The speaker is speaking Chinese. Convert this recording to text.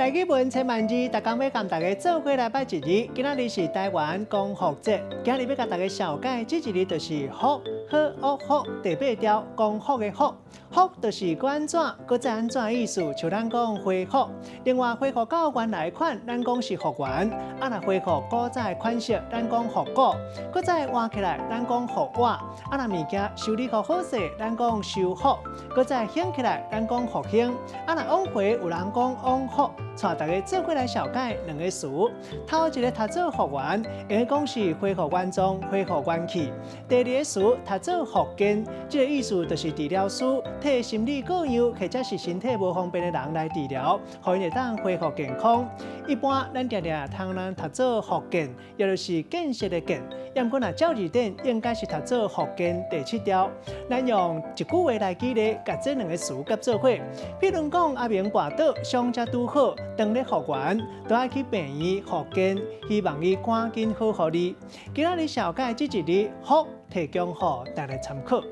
台语文千万字，大家要跟大家做伙来拜一日。今仔日是台湾光复节，今日要甲大家小解这一日就是福，好福第八条，光复的福。福就是安怎，搁再安怎意思？像咱讲恢复，另外恢复到原来款，咱讲是复原；啊，若恢复古早款式，咱讲复古；搁再换起来，咱讲复换；啊，若物件修理好势，咱讲修复；搁再兴起来，咱讲复兴；啊，若往回有人讲往复。带大家做伙来小解两个词。头一个读做复原，用讲是恢复原状、恢复元气；第二个词读做复健，这个意思就是治疗师替心理各样或者是身体无方便的人来治疗，让因会当恢复健康。一般咱常常通人读做复健，也就是建设的建。要毋过若照字典，应该是读做复健第7条。咱用一句话来举例，甲这两个词夹做伙。比如讲阿明跋倒，伤才拄好，当咧复原，都爱去病院复健，希望伊赶紧好互你。今仔日小解这一日，福提供予大家参考。